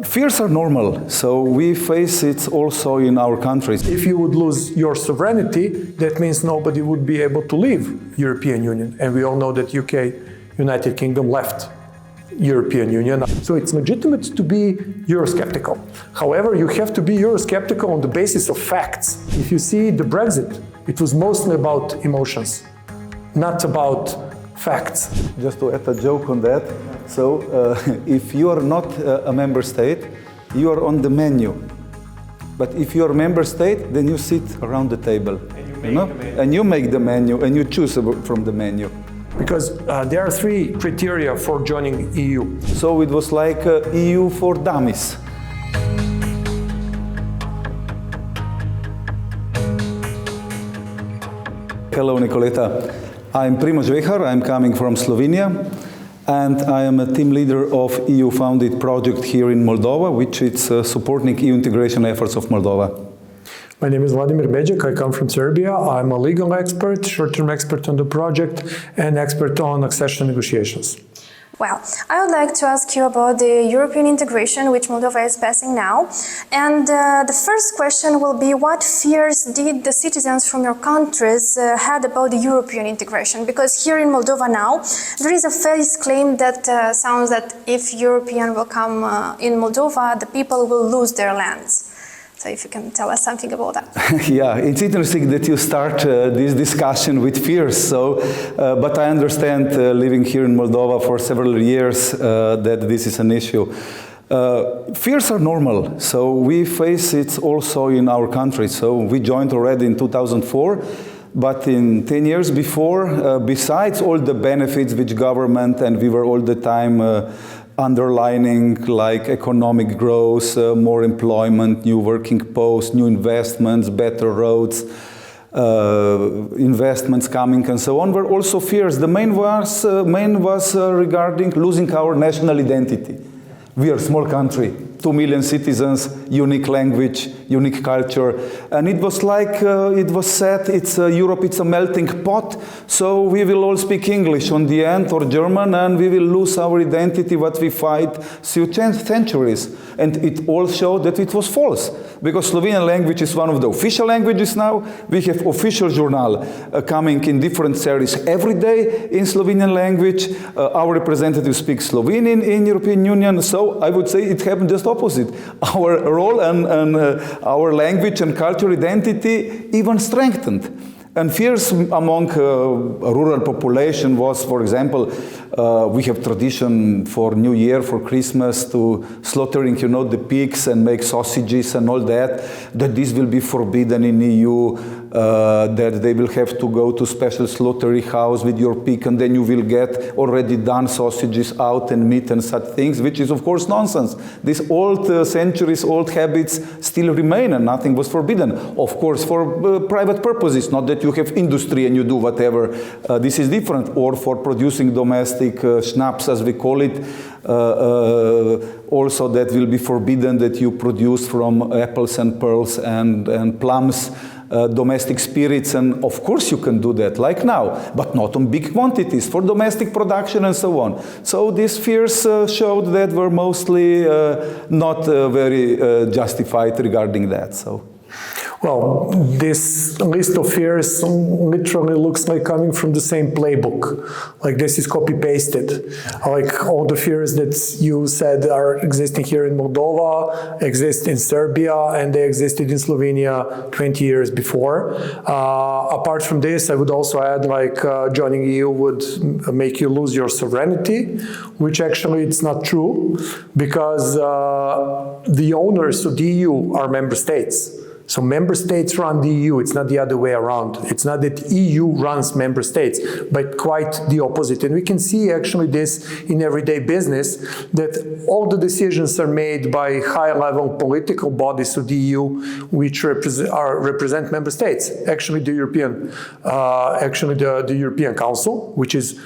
Fears are normal, so we face it also in our countries. If you would lose your sovereignty, that means nobody would be able to leave European Union. And we all know that UK, United Kingdom, left European Union. So it's legitimate to be Eurosceptical. However, you have to be Eurosceptical on the basis of facts. If you see the Brexit, it was mostly about emotions, not about facts. Just to add a joke on that, so if you are not a member state, you are on the menu. But if you are a member state, then you sit around the table. And you make the menu and you choose from the menu. Because there are three criteria for joining EU. So it was like EU for dummies. Hello, Nicoleta. I'm Primož Vehar. I'm coming from Slovenia, and I am a team leader of EU-founded project here in Moldova, which is supporting EU integration efforts of Moldova. My name is Vladimir Međak. I come from Serbia. I'm a legal expert, short-term expert on the project, and expert on accession negotiations. Well, I would like to ask you about the European integration which Moldova is passing now. And the first question will be, what fears did the citizens from your countries had about the European integration? Because here in Moldova now, there is a false claim that sounds that if European will come in Moldova, the people will lose their lands. So if you can tell us something about that. Yeah, it's interesting that you start this discussion with fears. So, but I understand living here in Moldova for several years that this is an issue. Fears are normal, so we face it also in our country. So we joined already in 2004, but in 10 years before, besides all the benefits which government and we were all the time underlining, like economic growth, more employment, new working posts, new investments, better roads, investments coming and so on, were also fears. The main was regarding losing our national identity. We are a small country, 2 million citizens, unique language, unique culture. And it was like, it was said, Europe, it's a melting pot, so we will all speak English on the end, or German, and we will lose our identity, what we fight through centuries. And it all showed that it was false, because Slovenian language is one of the official languages now. We have official journal coming in different series every day in Slovenian language. Our representative speaks Slovenian in European Union, so I would say it happened just opposite. Our role and our language and cultural identity even strengthened. And fears among rural population was, for example, we have tradition for New Year, for Christmas, to slaughtering, you know, the pigs and make sausages and all that this will be forbidden in EU, that they will have to go to special slaughtery house with your pig, and then you will get already done sausages out and meat and such things, which is of course nonsense. These old centuries, old habits still remain, and nothing was forbidden. Of course, for private purposes, not that you have industry and you do whatever. This is different. Or for producing domestic schnapps, as we call it, also that will be forbidden, that you produce from apples and pearls and plums domestic spirits, and of course you can do that, like now, but not on big quantities, for domestic production and so on. So these fears showed that were mostly not very justified regarding that. So. Well, this list of fears literally looks like coming from the same playbook. Like this is copy-pasted. Like all the fears that you said are existing here in Moldova, exist in Serbia, and they existed in Slovenia 20 years before. Apart from this, I would also add, like, joining EU would make you lose your sovereignty, which actually it's not true, because the owners of the EU are member states. So member states run the EU, it's not the other way around. It's not that EU runs member states, but quite the opposite. And we can see actually this in everyday business, that all the decisions are made by high-level political bodies of the EU, which represent member states. Actually, the European Council, which is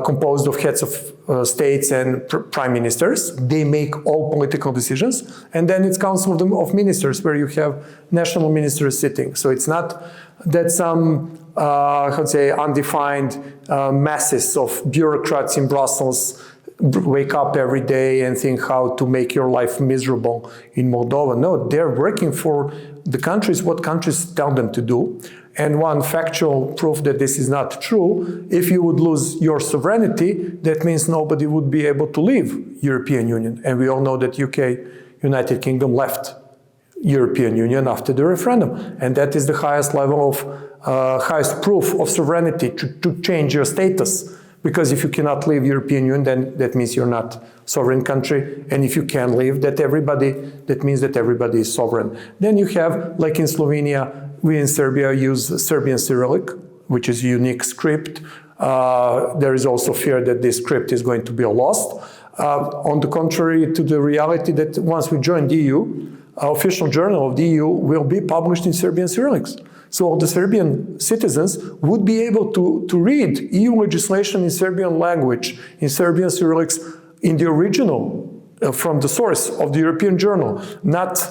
composed of heads of states and prime ministers. They make all political decisions. And then it's Council of Ministers, where you have national ministers sitting. So it's not that some, how to say, undefined masses of bureaucrats in Brussels wake up every day and think how to make your life miserable in Moldova. No, they're working for the countries, what countries tell them to do. And one factual proof that this is not true, if you would lose your sovereignty, that means nobody would be able to leave European Union. And we all know that UK, United Kingdom, left European Union after the referendum. And that is the highest level of, highest proof of sovereignty to change your status. Because if you cannot leave European Union, then that means you're not sovereign country. And if you can leave, that means that everybody is sovereign. Then you have, like in Slovenia, we in Serbia use Serbian Cyrillic, which is a unique script. There is also fear that this script is going to be lost. On the contrary to the reality that once we join the EU, official journal of the EU will be published in Serbian Cyrillics. So all the Serbian citizens would be able to read EU legislation in Serbian language, in Serbian Cyrillics, in the original, from the source of the European journal. Not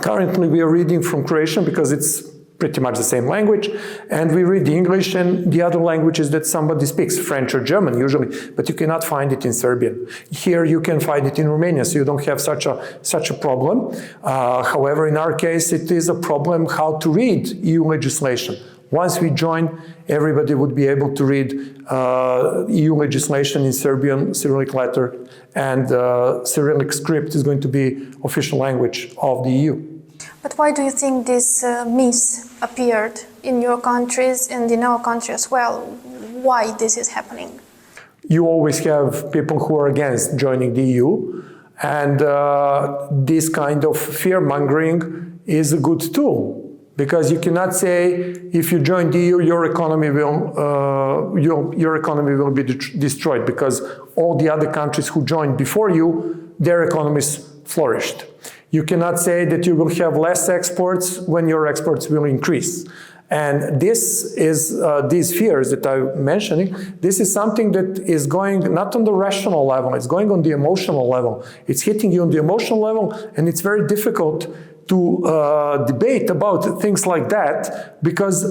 currently we are reading from Croatian because it's pretty much the same language, and we read the English and the other languages that somebody speaks, French or German usually, but you cannot find it in Serbian. Here you can find it in Romania, so you don't have such a problem. However, in our case, it is a problem how to read EU legislation. Once we join, everybody would be able to read EU legislation in Serbian Cyrillic letter, and Cyrillic script is going to be official language of the EU. But why do you think this myth appeared in your countries and in our country as well? Why this is happening? You always have people who are against joining the EU, and this kind of fear-mongering is a good tool. Because you cannot say, if you join the EU, your economy will be destroyed, because all the other countries who joined before you, their economies flourished. You cannot say that you will have less exports when your exports will increase. And this is, these fears that I'm mentioning, this is something that is going not on the rational level, it's going on the emotional level. It's hitting you on the emotional level, and it's very difficult to debate about things like that, because,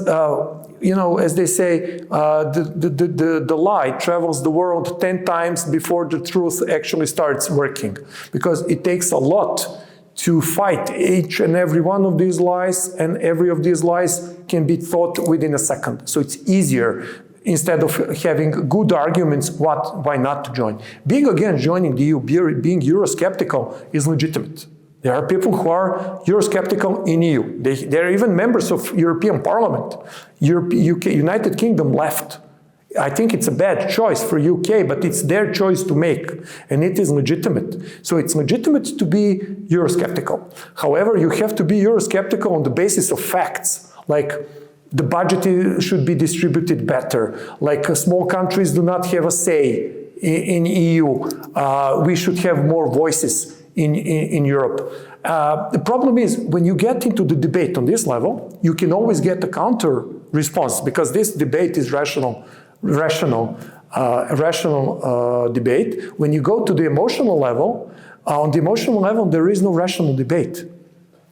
you know, as they say, the lie travels the world 10 times before the truth actually starts working. Because it takes a lot to fight each and every one of these lies, and every of these lies can be thought within a second. So it's easier, instead of having good arguments why not to join. Being against joining the EU, being Eurosceptical is legitimate. There are people who are Eurosceptical in EU. They're even members of European Parliament. UK, United Kingdom left. I think it's a bad choice for UK, but it's their choice to make, and it is legitimate. So it's legitimate to be Eurosceptical. However, you have to be Eurosceptical on the basis of facts, like the budget should be distributed better, like small countries do not have a say in EU. We should have more voices in Europe. The problem is, when you get into the debate on this level, you can always get a counter response, because this debate is rational debate. When you go to the emotional level, on the emotional level, there is no rational debate.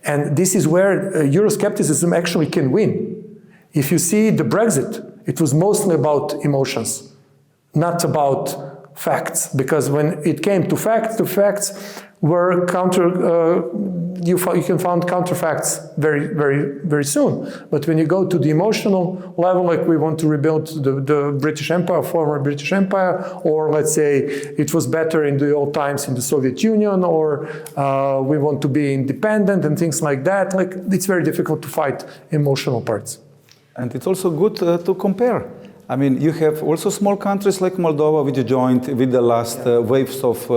And this is where Euroscepticism actually can win. If you see the Brexit, it was mostly about emotions, not about facts. Because when it came to facts, the facts were you can find counterfacts very soon. But when you go to the emotional level, like we want to rebuild the British Empire, former British Empire, or let's say it was better in the old times in the Soviet Union, or we want to be independent and things like that, like it's very difficult to fight emotional parts. And it's also good to compare. I mean, you have also small countries like Moldova, which joined with the last waves of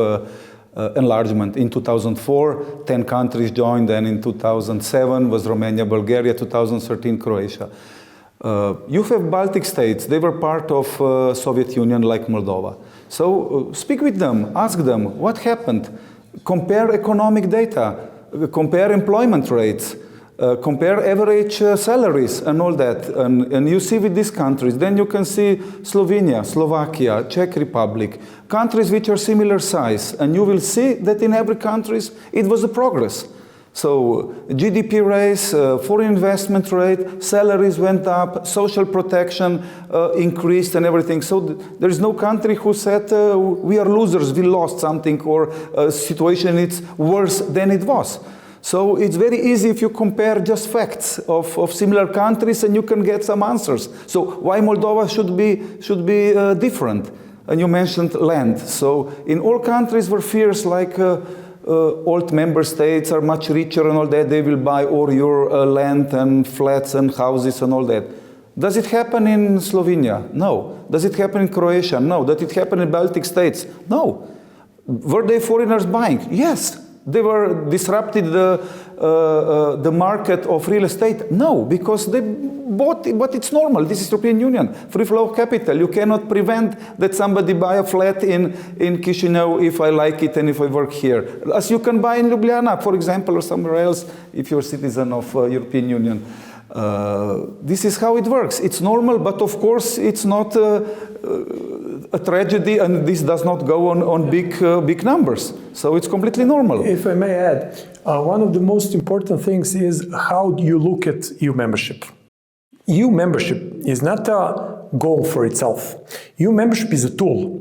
enlargement. In 2004, 10 countries joined, and in 2007 was Romania, Bulgaria, 2013 Croatia. You have Baltic states, they were part of Soviet Union like Moldova. So speak with them, ask them what happened, compare economic data, compare employment rates, compare average salaries and all that, and you see with these countries, then you can see Slovenia, Slovakia, Czech Republic, countries which are similar size, and you will see that in every country it was a progress. So GDP raise, foreign investment rate, salaries went up, social protection increased and everything. So there is no country who said we are losers, we lost something, or a situation it's worse than it was. So it's very easy if you compare just facts of similar countries and you can get some answers. So why Moldova should be different? And you mentioned land. So in all countries where fears like old member states are much richer and all that, they will buy all your land and flats and houses and all that. Does it happen in Slovenia? No. Does it happen in Croatia? No. Does it happen in Baltic states? No. Were they foreigners buying? Yes. They were disrupted the market of real estate? No, because they bought it, but it's normal. This is European Union, free flow of capital. You cannot prevent that somebody buy a flat in Chișinău if I like it and if I work here. As you can buy in Ljubljana, for example, or somewhere else if you're a citizen of European Union. This is how it works. It's normal, but of course it's not a tragedy, and this does not go on big numbers. So it's completely normal. If I may add, one of the most important things is how do you look at EU membership. EU membership is not a goal for itself. EU membership is a tool,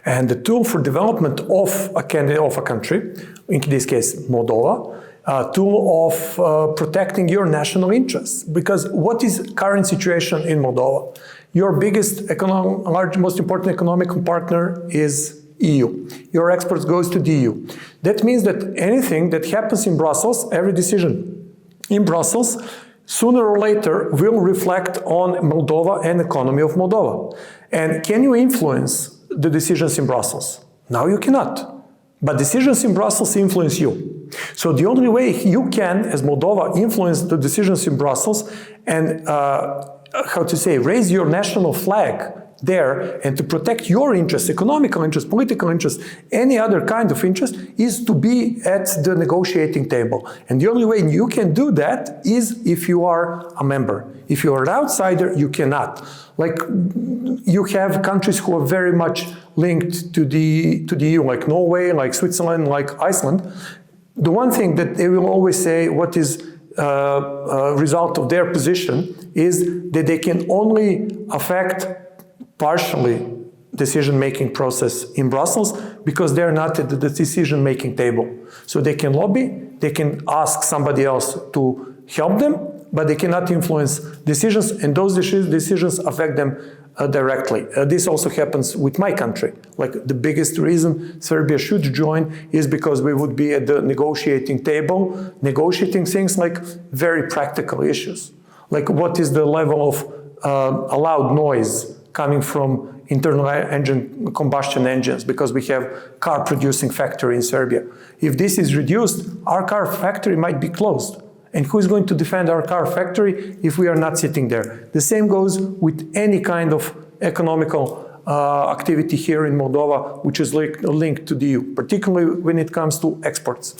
and the tool for development of a candidate of a country, in this case Moldova, a tool of protecting your national interests. Because what is current situation in Moldova? Your biggest most important economic partner is EU. Your exports goes to the EU. That means that anything that happens in Brussels, every decision in Brussels, sooner or later will reflect on Moldova and economy of Moldova. And can you influence the decisions in Brussels? Now you cannot. But decisions in Brussels influence you. So the only way you can, as Moldova, influence the decisions in Brussels and raise your national flag there and to protect your interests, economical interests, political interests, any other kind of interest, is to be at the negotiating table. And the only way you can do that is if you are a member. If you are an outsider, you cannot. Like, you have countries who are very much linked to the EU, like Norway, like Switzerland, like Iceland. The one thing that they will always say, what is a result of their position, is that they can only affect partially decision-making process in Brussels because they're not at the decision-making table. So they can lobby, they can ask somebody else to help them, but they cannot influence decisions, and those decisions affect them directly. This also happens with my country. Like, the biggest reason Serbia should join is because we would be at the negotiating table, negotiating things like very practical issues. Like, what is the level of allowed noise coming from internal combustion engines, because we have car producing factory in Serbia. If this is reduced, our car factory might be closed. And who is going to defend our car factory if we are not sitting there? The same goes with any kind of economical activity here in Moldova, which is linked to the EU, particularly when it comes to exports.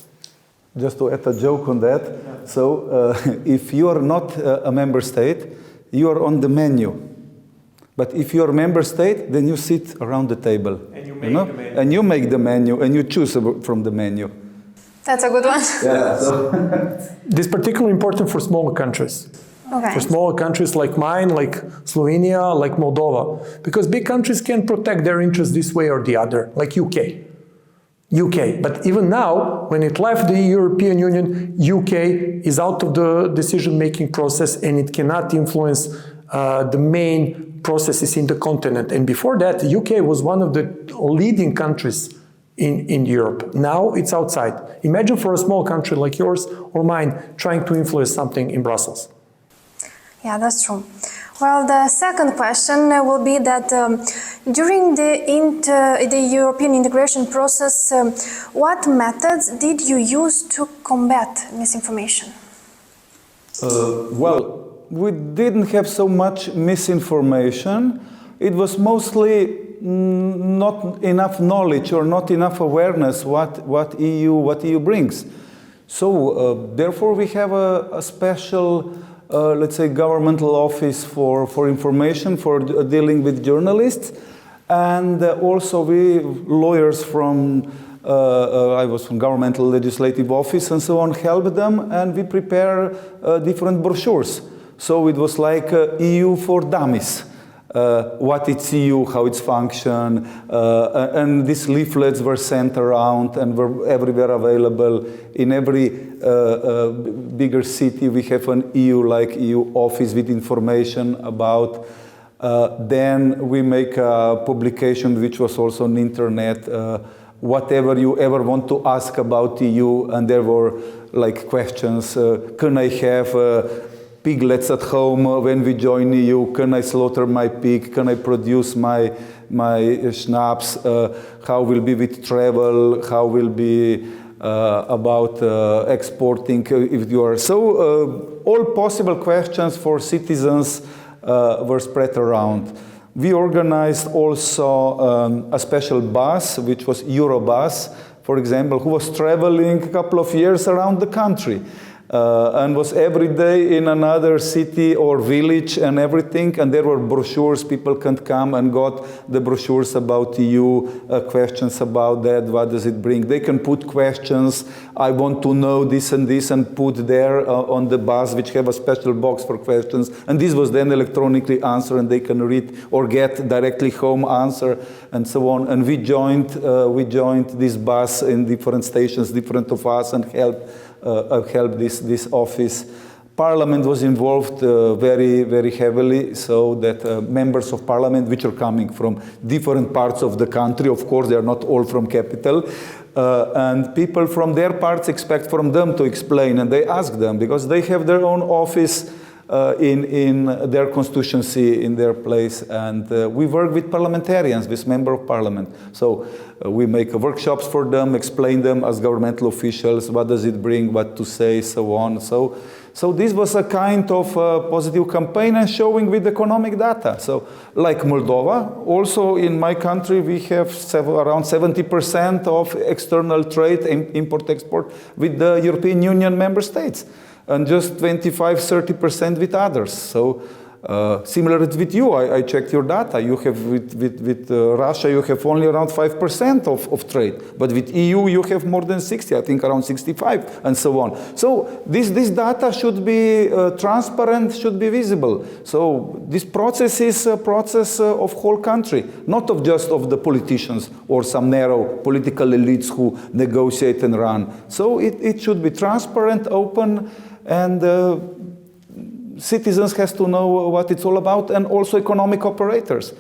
Just to add a joke on that, so if you are not a member state, you are on the menu. But if you are a member state, then you sit around the table. And you make the menu. And you make the menu, and you choose from the menu. That's a good one. Yeah. So this is particularly important for smaller countries. Okay. For smaller countries like mine, like Slovenia, like Moldova. Because big countries can protect their interests this way or the other, like UK. But even now, when it left the European Union, UK is out of the decision-making process, and it cannot influence the main processes in the continent. And before that, the UK was one of the leading countries in Europe. Now it's outside. Imagine for a small country like yours or mine trying to influence something in Brussels. Yeah, that's true. Well, the second question will be that during the European integration process, what methods did you use to combat misinformation? Well, we didn't have so much misinformation. It was mostly not enough knowledge or not enough awareness what EU brings. So therefore we have a special, let's say, governmental office for information, for dealing with journalists, and also we lawyers from I was from governmental legislative office and so on, help them, and we prepare different brochures. So it was like EU for dummies. What it's EU, how it's function, and these leaflets were sent around and were everywhere available. In every bigger city we have an EU office with information about. Then we make a publication which was also on the internet, whatever you ever want to ask about EU, and there were like questions, can I have piglets at home when we join EU? Can I slaughter my pig? Can I produce my schnapps? How will be with travel? How will be about exporting if you are? So all possible questions for citizens were spread around. We organized also a special bus, which was Eurobus, for example, who was traveling a couple of years around the country. And was every day in another city or village and everything, and there were brochures, people can come and got the brochures about EU, questions about that, what does it bring. They can put questions, I want to know this, and put there on the bus, which have a special box for questions, and this was then electronically answered, and they can read or get directly home answer, and so on. And we joined this bus in different stations, different of us, and helped this office. Parliament was involved very, very heavily, so that members of parliament, which are coming from different parts of the country, of course, they are not all from capital, and people from their parts expect from them to explain, and they ask them, because they have their own office in their constituency, in their place, and we work with parliamentarians, with members of parliament. So we make workshops for them, explain them as governmental officials, what does it bring, what to say, so on. So this was a kind of positive campaign and showing with economic data. So like Moldova, also in my country we have around 70% of external trade, import-export, with the European Union member states, and just 25–30% with others. So similar with you, I checked your data. You have with Russia, you have only around 5% of trade, but with EU you have more than 60, I think around 65, and so on. So this data should be transparent, should be visible. So this process is a process of whole country, not of just of the politicians or some narrow political elites who negotiate and run. So it should be transparent, open, and citizens has to know what it's all about, and also economic operators,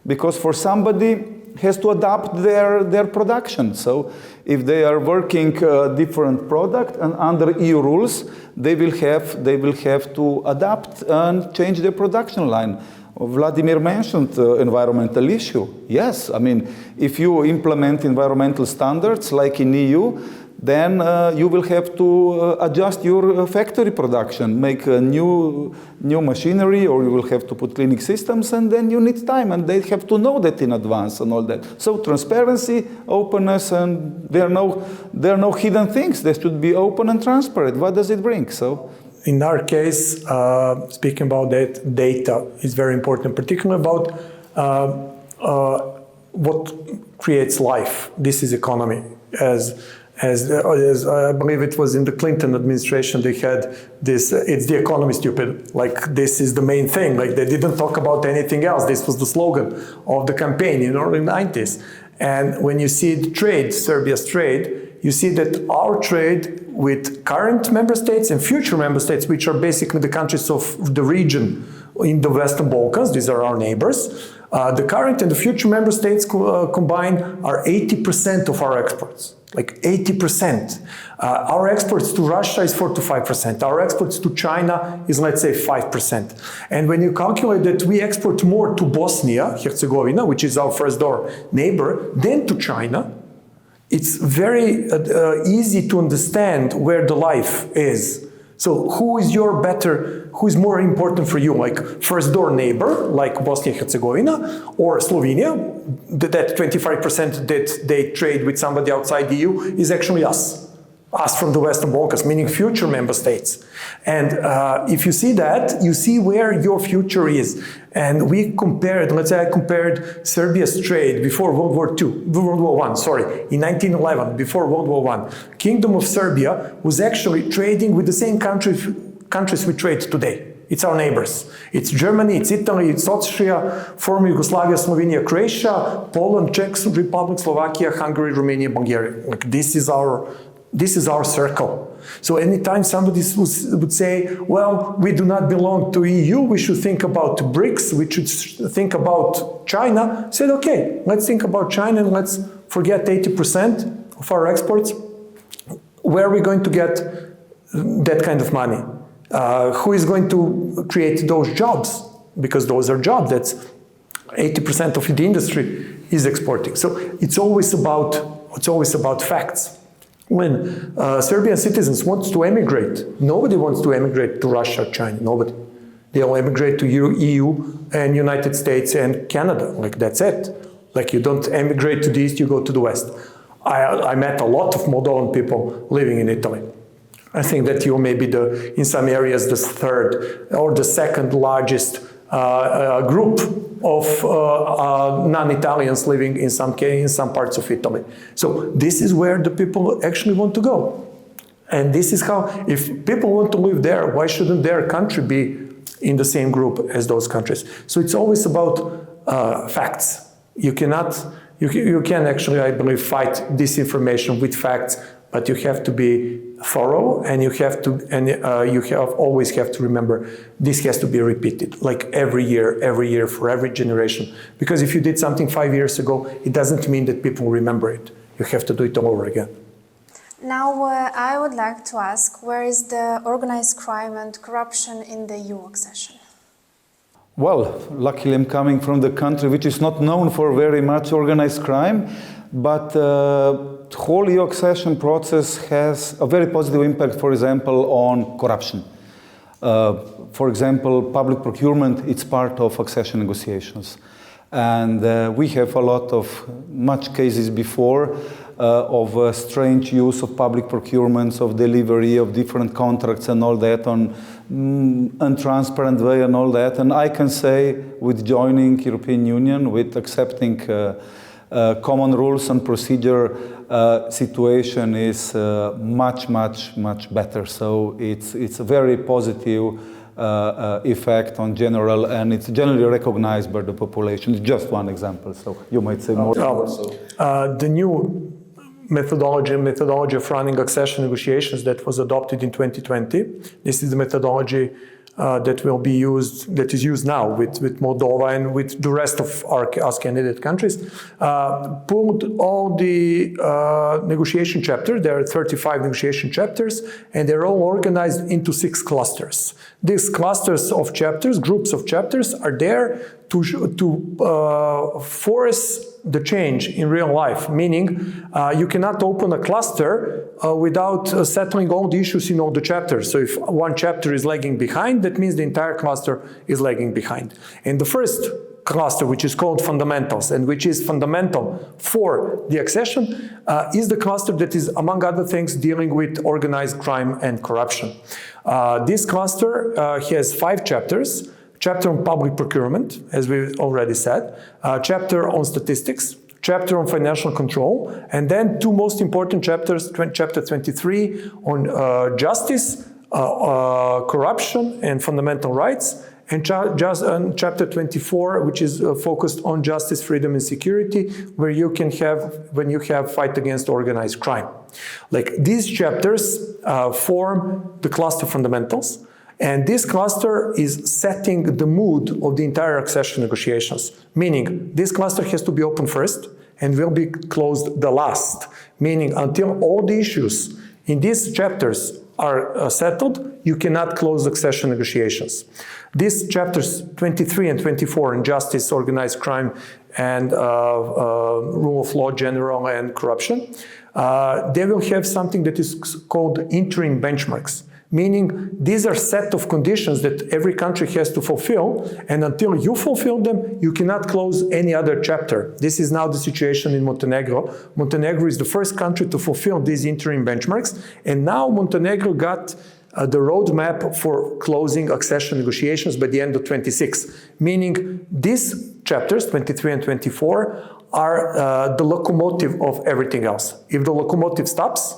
because for somebody has to adapt their production. So if they are working different product and under EU rules, they will have to adapt and change their production line. Vladimir mentioned environmental issue. Yes, I mean, if you implement environmental standards like in EU, then you will have to adjust your factory production, make a new machinery, or you will have to put cleaning systems, and then you need time, and they have to know that in advance and all that. So transparency, openness, and there are no hidden things. They should be open and transparent. What does it bring? So, in our case, speaking about that, data is very important, particularly about what creates life. This is economy. As I believe it was in the Clinton administration, they had this, it's the economy stupid, like this is the main thing, like they didn't talk about anything else. This was the slogan of the campaign in the early 90s. And when you see the trade, Serbia's trade, you see that our trade with current member states and future member states, which are basically the countries of the region in the Western Balkans, these are our neighbors, the current and the future member states combined are 80% of our exports. Like 80%. Our exports to Russia is 4 to 5%. Our exports to China is, let's say, 5%. And when you calculate that we export more to Bosnia, Herzegovina, which is our first door neighbor, than to China, it's very easy to understand where the life is. So who is more important for you? Like first door neighbor, like Bosnia and Herzegovina, or Slovenia, that 25% that they trade with somebody outside the EU is actually us. us from the Western Balkans, meaning future member states. And if you see that, you see where your future is. And we compared, let's say I compared Serbia's trade before World War I, in 1911, before World War I. Kingdom of Serbia was actually trading with the same countries we trade today. It's our neighbors. It's Germany, it's Italy, it's Austria, former Yugoslavia, Slovenia, Croatia, Poland, Czech Republic, Slovakia, Hungary, Romania, Bulgaria. Like, this is our circle. So anytime somebody would say, well, we do not belong to EU, we should think about BRICS, we should think about China, I said, okay, let's think about China and let's forget 80% of our exports. Where are we going to get that kind of money? Who is going to create those jobs? Because those are jobs. That's 80% of the industry is exporting. So it's always about facts. When Serbian citizens want to emigrate, nobody wants to emigrate to Russia or China. Nobody. They'll emigrate to EU and United States and Canada. Like, that's it. Like, you don't emigrate to the east, you go to the west. I met a lot of Moldovan people living in Italy. I think that you may be in some areas the third or the second largest group of non-Italians living in some parts of Italy. So this is where the people actually want to go. And this is how, if people want to live there, why shouldn't their country be in the same group as those countries? So it's always about facts. You can actually, I believe, fight disinformation with facts, but you have to be thorough, and you always have to remember this has to be repeated, like every year for every generation. Because if you did something 5 years ago, it doesn't mean that people remember it. You have to do it all over again. Now, I would like to ask, where is the organized crime and corruption in the EU accession? Well, luckily I'm coming from the country which is not known for very much organized crime, but the whole EU accession process has a very positive impact, for example, on corruption. For example, public procurement, it's part of accession negotiations. And we have a lot of much cases before of strange use of public procurements, of delivery of different contracts and all that on untransparent way and all that. And I can say with joining European Union, with accepting common rules and procedure, situation is much better. So it's a very positive effect on general, and it's generally recognized by the population. It's just one example, so you might say more. The new methodology of running accession negotiations that was adopted in 2020, this is the methodology that is used now with Moldova and with the rest of us candidate countries, pulled all the negotiation chapters. There are 35 negotiation chapters, and they're all organized into 6 clusters. These clusters of chapters, groups of chapters, are there to force the change in real life, meaning you cannot open a cluster without settling all the issues in all the chapters. So if one chapter is lagging behind, that means the entire cluster is lagging behind. And the first cluster, which is called fundamentals, and which is fundamental for the accession, is the cluster that is, among other things, dealing with organized crime and corruption. This cluster has 5 chapters. Chapter on public procurement, as we already said, chapter on statistics, chapter on financial control, and then 2 most important chapters, chapter 23 on justice, corruption and fundamental rights, and chapter 24, which is focused on justice, freedom and security, where you can have fight against organized crime. Like, these chapters form the cluster fundamentals. And this cluster is setting the mood of the entire accession negotiations, meaning this cluster has to be open first and will be closed the last, meaning until all the issues in these chapters are settled, you cannot close accession negotiations. These chapters 23 and 24 in justice, organized crime, and rule of law general and corruption, they will have something that is called interim benchmarks. Meaning these are set of conditions that every country has to fulfill, and until you fulfill them, you cannot close any other chapter. This is now the situation in Montenegro. Montenegro is the first country to fulfill these interim benchmarks, and now Montenegro got the roadmap for closing accession negotiations by the end of 26, meaning these chapters, 23 and 24, are the locomotive of everything else. If the locomotive stops,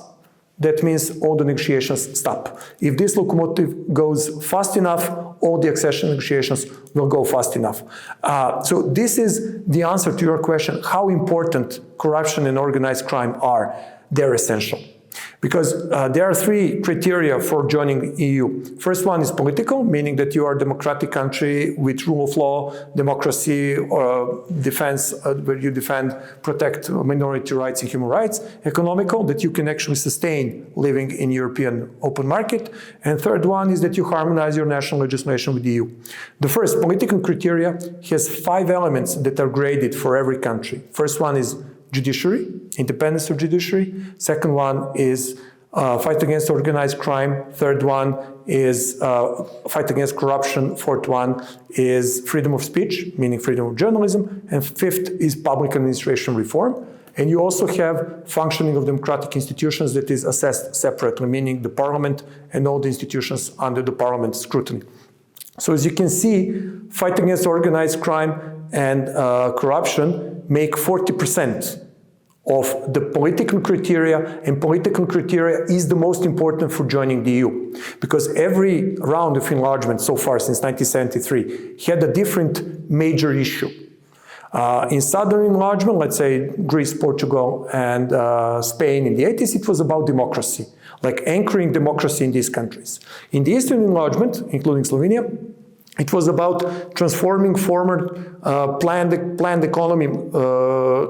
that means all the negotiations stop. If this locomotive goes fast enough, all the accession negotiations will go fast enough. So this is the answer to your question, how important corruption and organized crime are. They're essential. Because there are three criteria for joining EU. First one is political, meaning that you are a democratic country with rule of law, democracy, defense, where you defend, protect minority rights and human rights. Economical, that you can actually sustain living in European open market. And third one is that you harmonize your national legislation with the EU. The first, political criteria, has 5 elements that are graded for every country. First one is judiciary, independence of judiciary. Second one is fight against organized crime. Third one is fight against corruption. Fourth one is freedom of speech, meaning freedom of journalism. And fifth is public administration reform. And you also have functioning of democratic institutions that is assessed separately, meaning the parliament and all the institutions under the parliament scrutiny. So as you can see, fight against organized crime and corruption make 40% of the political criteria, and political criteria is the most important for joining the EU. Because every round of enlargement so far since 1973 had a different major issue. In southern enlargement, let's say Greece, Portugal, and Spain in the 80s, it was about democracy, like anchoring democracy in these countries. In the eastern enlargement, including Slovenia, it was about transforming former planned economy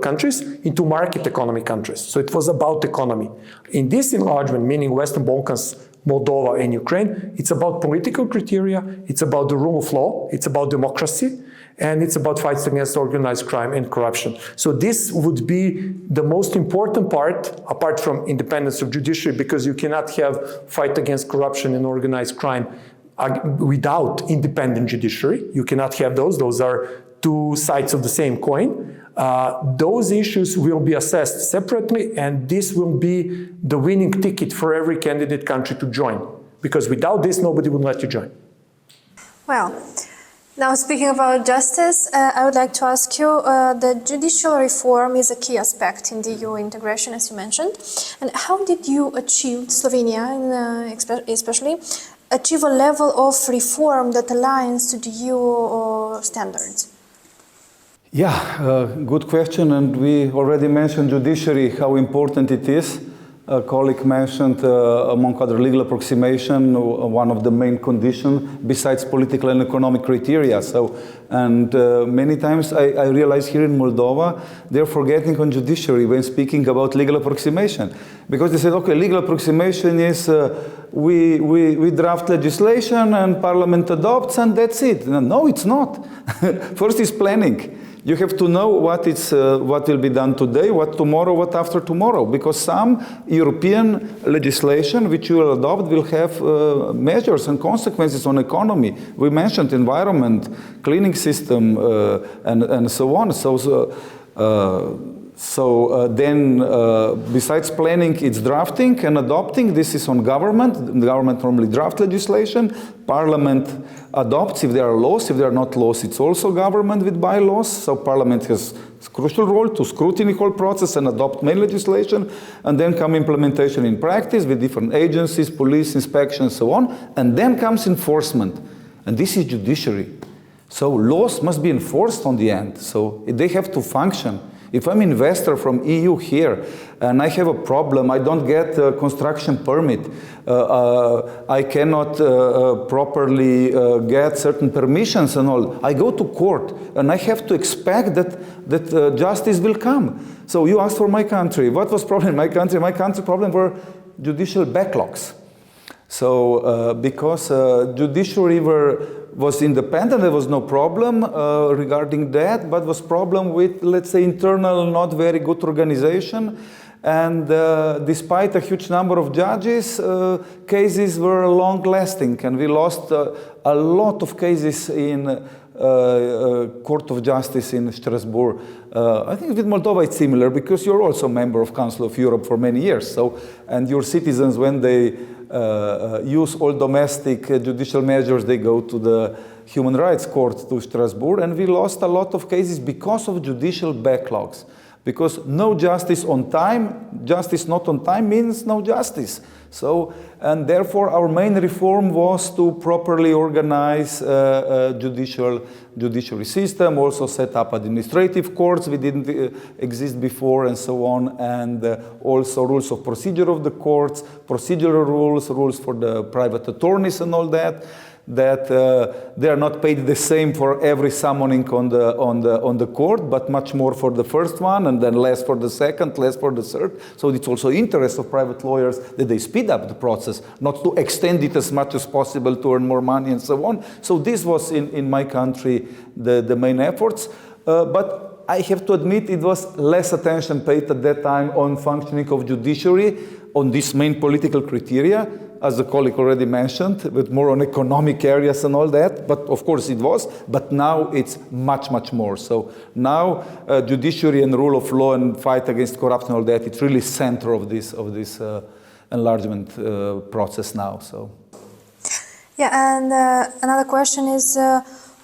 countries into market economy countries. So it was about economy. In this enlargement, meaning Western Balkans, Moldova, and Ukraine, it's about political criteria, it's about the rule of law, it's about democracy, and it's about fights against organized crime and corruption. So this would be the most important part, apart from independence of judiciary, because you cannot have fight against corruption and organized crime without independent judiciary. You cannot have those. Those are two sides of the same coin. Those issues will be assessed separately, and this will be the winning ticket for every candidate country to join. Because without this, nobody would let you join. Well, now speaking about justice, I would like to ask you, the judicial reform is a key aspect in the EU integration, as you mentioned. And how did you achieve, Slovenia especially, achieve a level of reform that aligns to the EU standards? Yeah, good question, and we already mentioned judiciary, how important it is. A colleague mentioned, among other legal approximation, one of the main conditions besides political and economic criteria. So, and many times I realize here in Moldova, they're forgetting on judiciary when speaking about legal approximation. Because they said, okay, legal approximation is we draft legislation and parliament adopts and that's it. No, it's not. First is planning. You have to know what will be done today, what tomorrow, what after tomorrow, because some European legislation which you will adopt will have measures and consequences on economy. We mentioned environment, cleaning system, and so on. Then, besides planning, it's drafting and adopting. This is on government. The government normally drafts legislation. Parliament adopts if there are laws. If there are not laws, it's also government with bylaws. So Parliament has a crucial role to scrutiny the whole process and adopt main legislation. And then come implementation in practice with different agencies, police, inspection, and so on. And then comes enforcement. And this is judiciary. So laws must be enforced on the end. So they have to function. If I'm an investor from EU here and I have a problem, I don't get a construction permit, I cannot properly get certain permissions and all, I go to court and I have to expect that justice will come. So you asked for my country. What was problem in my country? My country problem were judicial backlogs. So because judiciary was independent, there was no problem regarding that, but was problem with, let's say, internal not very good organization And despite a huge number of judges, cases were long-lasting, and we lost a lot of cases in Court of Justice in Strasbourg. I think with Moldova it's similar, because you're also a member of Council of Europe for many years. So, and your citizens, when they use all domestic judicial measures, they go to the Human Rights Court to Strasbourg, and we lost a lot of cases because of judicial backlogs. Because no justice on time, justice not on time means no justice. So, and therefore our main reform was to properly organize judiciary system, also set up administrative courts, we didn't exist before, and so on, and also rules of procedure of the courts, procedural rules, rules for the private attorneys and all that. That they are not paid the same for every summoning on the court, but much more for the first one, and then less for the second, less for the third. So it's also interest of private lawyers that they speed up the process, not to extend it as much as possible to earn more money and so on. So this was in my country the main efforts, but I have to admit it was less attention paid at that time on functioning of judiciary, on these main political criteria, as the colleague already mentioned, with more on economic areas and all that, but of course it was, but now it's much, much more. So now judiciary and rule of law and fight against corruption and all that, it's really center of this enlargement process now. So. Yeah, and another question is,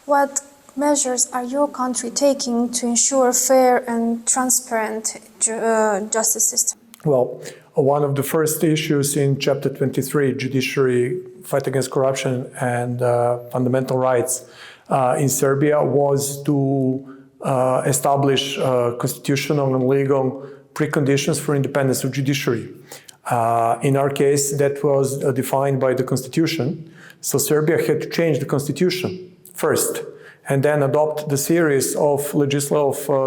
what measures are your country taking to ensure fair and transparent justice system? Well, one of the first issues in Chapter 23, Judiciary, Fight Against Corruption and Fundamental Rights in Serbia, was to establish constitutional and legal preconditions for independence of judiciary. In our case, that was defined by the Constitution. So Serbia had to change the Constitution first, and then adopt the series of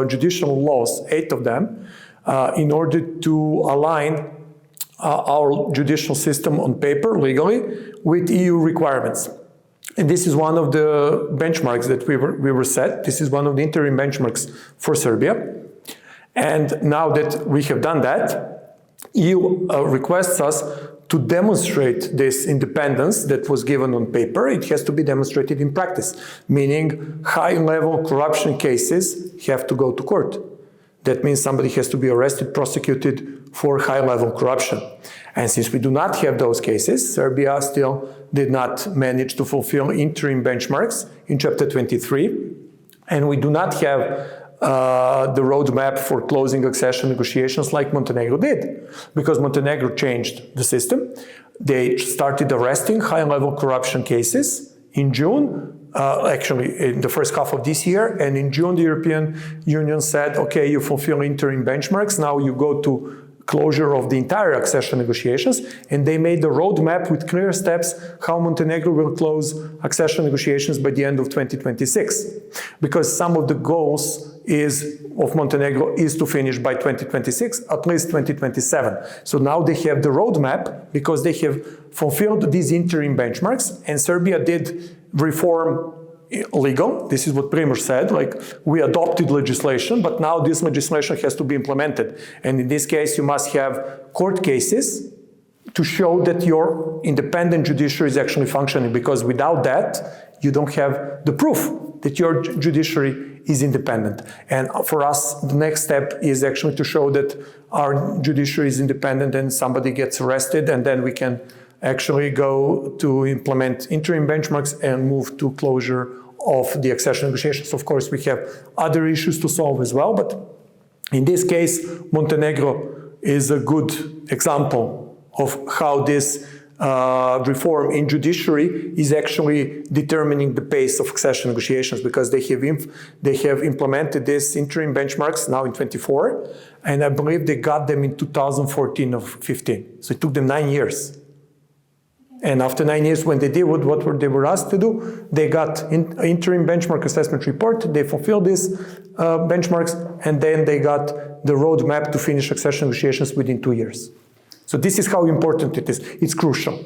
judicial laws, 8 of them, in order to align our judicial system on paper, legally, with EU requirements. And this is one of the benchmarks that we were set. This is one of the interim benchmarks for Serbia. And now that we have done that, EU requests us to demonstrate this independence that was given on paper. It has to be demonstrated in practice, meaning high-level corruption cases have to go to court. That means somebody has to be arrested, prosecuted for high-level corruption. And since we do not have those cases, Serbia still did not manage to fulfill interim benchmarks in Chapter 23. And we do not have the roadmap for closing accession negotiations like Montenegro did, because Montenegro changed the system. They started arresting high-level corruption cases in June, actually in the first half of this year, and in June the European Union said, okay, you fulfill interim benchmarks, now you go to closure of the entire accession negotiations, and they made the roadmap with clear steps how Montenegro will close accession negotiations by the end of 2026. Because some of the goals of Montenegro is to finish by 2026, at least 2027. So now they have the roadmap because they have fulfilled these interim benchmarks, and Serbia did reform legal. This is what Primož said, like we adopted legislation, but now this legislation has to be implemented. And in this case, you must have court cases to show that your independent judiciary is actually functioning, because without that, you don't have the proof that your judiciary is independent. And for us, the next step is actually to show that our judiciary is independent and somebody gets arrested, and then we can actually go to implement interim benchmarks and move to closure of the accession negotiations. Of course, we have other issues to solve as well, but in this case, Montenegro is a good example of how this reform in judiciary is actually determining the pace of accession negotiations, because they have implemented this interim benchmarks now in 24, and I believe they got them in 2014 or 15. So it took them 9 years. And after 9 years, when they did what they were asked to do, they got interim benchmark assessment report, they fulfilled these benchmarks, and then they got the roadmap to finish accession negotiations within 2 years. So this is how important it is. It's crucial.